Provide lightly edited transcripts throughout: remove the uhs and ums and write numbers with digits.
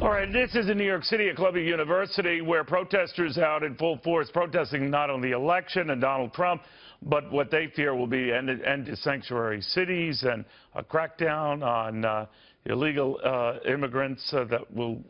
All right, this is in New York City at Columbia University, where protesters out in full force protesting not only the election and Donald Trump, but what they fear will be end to sanctuary cities and a crackdown on illegal immigrants that will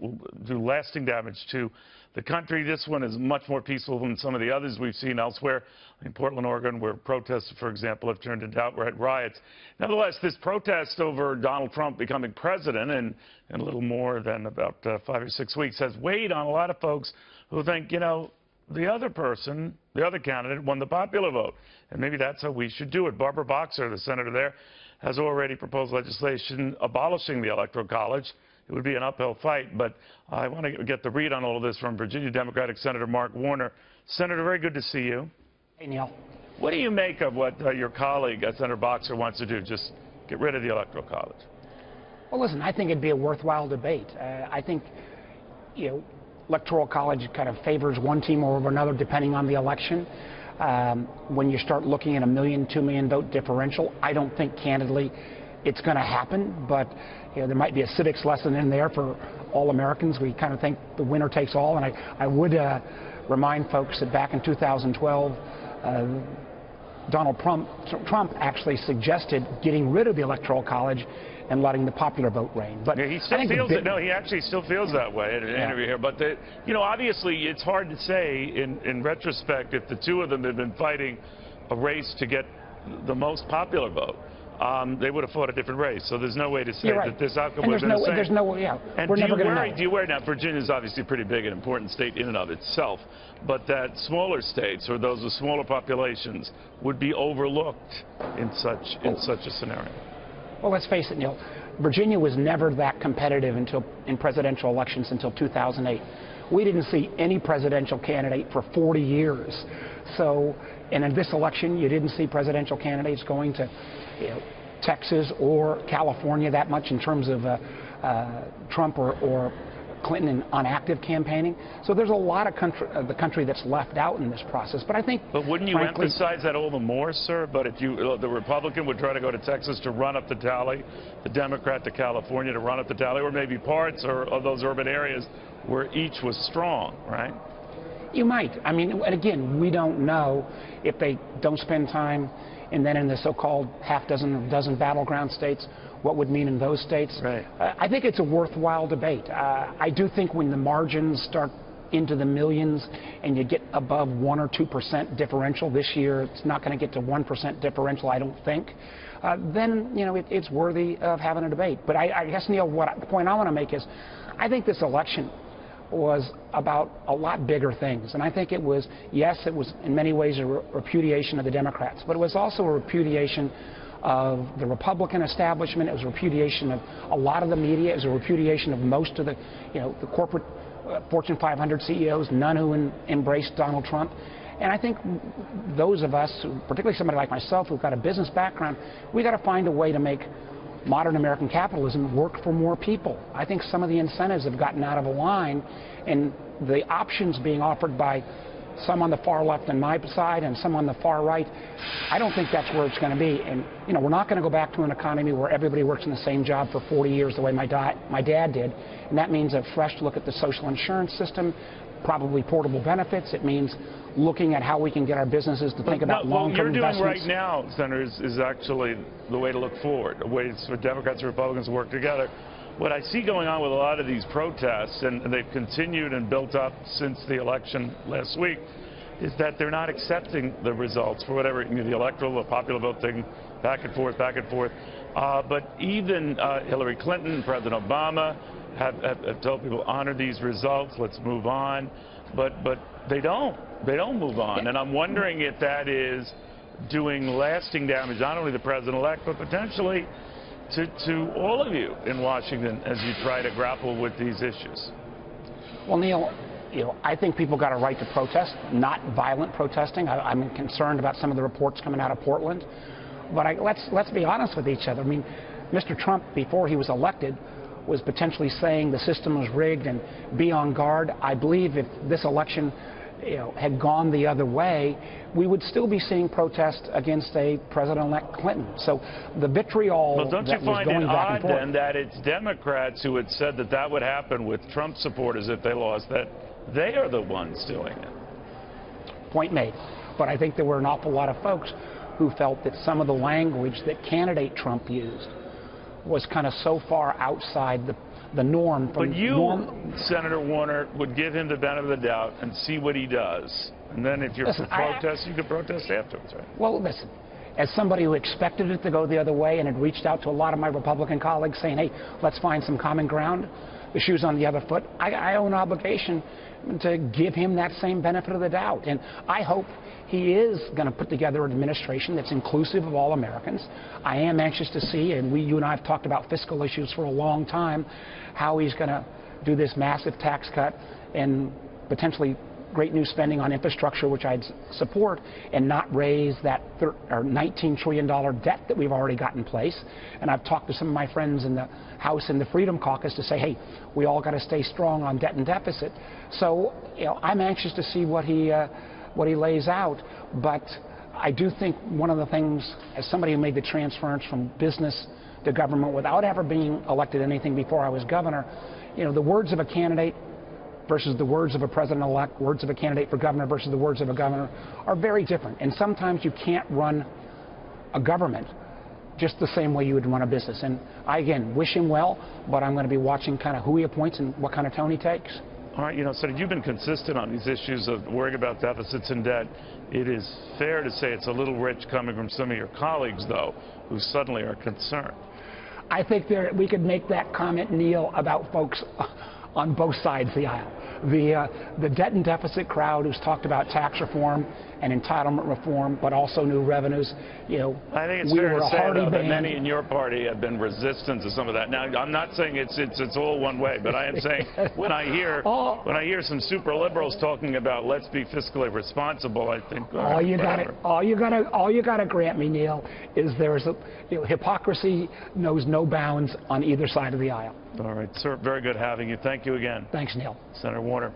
do lasting damage to the country. This one is much more peaceful than some of the others we've seen elsewhere. In Portland, Oregon, where protests, for example, have turned into outright riots. Nevertheless, this protest over Donald Trump becoming president in a little more than about 5 or 6 weeks has weighed on a lot of folks who think, you know, the other person, the other candidate, won the popular vote. And maybe that's how we should do it. Barbara Boxer, the senator there, has already proposed legislation abolishing the Electoral College. It would be an uphill fight, but I want to get the read on all of this from Virginia Democratic Senator Mark Warner. Senator, very good to see you. Hey, Neil. What do you make of what your colleague, Senator Boxer, wants to do? Just get rid of the Electoral College. Well, listen, I think it'd be a worthwhile debate. I think, you know, Electoral College kind of favors one team over another depending on the election. When you start looking at a 1 million, 2 million vote differential, I don't think, candidly, it's going to happen. But you know, there might be a civics lesson in there for all Americans. We kind of think the winner takes all. And I would remind folks that back in 2012, Donald Trump actually suggested getting rid of the Electoral College and letting the popular vote reign. But yeah, he still feels it. No, he actually still feels that way in an interview here. But you know, obviously, it's hard to say in retrospect if the two of them had been fighting a race to get the most popular vote. They would have fought a different race. So there's no way to say that this outcome would have been the same. There's no way. Yeah, and we're never going to know. Do you worry now? Virginia's obviously a pretty big and important state in and of itself, but that smaller states or those with smaller populations would be overlooked in such a scenario. Well, let's face it, Neil. Virginia was never that competitive in presidential elections until 2008. We didn't see any presidential candidate for 40 years. So, and in this election, you didn't see presidential candidates going to, you know, Texas or California that much in terms of Trump or Clinton on active campaigning. So there's a lot of the country that's left out in this process. But I think, but wouldn't you emphasize that all the more, sir? But if the Republican would try to go to Texas to run up the tally, the Democrat to California to run up the tally, or maybe parts of those urban areas where each was strong, right? You might. I mean, and again, we don't know if they don't spend time and then in the so-called half dozen or dozen battleground states, what would mean in those states. Right. I think it's a worthwhile debate. I do think when the margins start into the millions and you get above 1 or 2% differential this year, it's not going to get to 1% differential, I don't think, then, you know, it's worthy of having a debate. But I guess, Neil, the point I want to make is I think this election was about a lot bigger things. And I think it was, yes, it was in many ways a repudiation of the Democrats, but it was also a repudiation of the Republican establishment. It was a repudiation of a lot of the media. It was a repudiation of most of the, you know, the corporate Fortune 500 CEOs, none who embraced Donald Trump. And I think those of us, particularly somebody like myself who've got a business background, we got to find a way to make modern American capitalism work for more people. I think some of the incentives have gotten out of line, and the options being offered by some on the far left on my side and some on the far right, I don't think that's where it's going to be. And, you know, we're not going to go back to an economy where everybody works in the same job for 40 years the way my dad did. And that means a fresh look at the social insurance system, probably portable benefits. It means looking at how we can get our businesses to think about long-term investments. What you're doing right now, Senator, is actually the way to look forward, a way for Democrats and Republicans to work together. What I see going on with a lot of these protests, and they've continued and built up since the election last week, is that they're not accepting the results for whatever, you know, the electoral, the popular vote thing, back and forth, back and forth. But even Hillary Clinton and President Obama have told people, honor these results, let's move on. But they don't move on. And I'm wondering if that is doing lasting damage, not only to the president-elect, but potentially to all of you in Washington as you try to grapple with these issues. Well, Neil, you know, I think people got a right to protest, not violent protesting. I'm concerned about some of the reports coming out of Portland. But let's be honest with each other. I mean, Mr. Trump, before he was elected, was potentially saying the system was rigged and be on guard. I believe if this election had gone the other way, we would still be seeing protests against a President-elect Clinton. So the vitriol well, don't you that was find going it back odd and forth, then that it's Democrats who had said that that would happen with Trump supporters if they lost, that they are the ones doing it? Point made. But I think there were an awful lot of folks who felt that some of the language that candidate Trump used was kind of so far outside the norm. But you, Senator Warner, would give him the benefit of the doubt and see what he does. And then if you're for protest, you could protest afterwards, right? Well, listen, as somebody who expected it to go the other way and had reached out to a lot of my Republican colleagues saying, hey, let's find some common ground, the shoe's on the other foot, I owe an obligation to give him that same benefit of the doubt. And I hope he is going to put together an administration that's inclusive of all Americans. I am anxious to see, and you and I have talked about fiscal issues for a long time, how he's going to do this massive tax cut and potentially great new spending on infrastructure, which I'd support, and not raise that $19 trillion debt that we've already got in place. And I've talked to some of my friends in the House and the Freedom Caucus to say, hey, we all got to stay strong on debt and deficit. So, I'm anxious to see what he lays out. But I do think one of the things, as somebody who made the transference from business to government without ever being elected anything before I was governor, the words of a candidate versus the words of a president-elect, words of a candidate for governor versus the words of a governor are very different. And sometimes you can't run a government just the same way you would run a business. And I, again, wish him well, but I'm going to be watching kind of who he appoints and what kind of tone he takes. All right, Senator, you've been consistent on these issues of worrying about deficits and debt. It is fair to say it's a little rich coming from some of your colleagues, though, who suddenly are concerned. I think we could make that comment, Neil, about folks on both sides of the aisle. The debt and deficit crowd who's talked about tax reform and entitlement reform, but also new revenues. I think it's we fair were to a say, hardy though, that band. many in your party have been resistant to some of that. Now, I'm not saying it's all one way, but I am saying when I hear some super liberals talking about let's be fiscally responsible, I think all you got to grant me, Neil, is there's hypocrisy knows no bounds on either side of the aisle. All right, sir. Very good having you. Thank you again. Thanks, Neil. Senator Warner.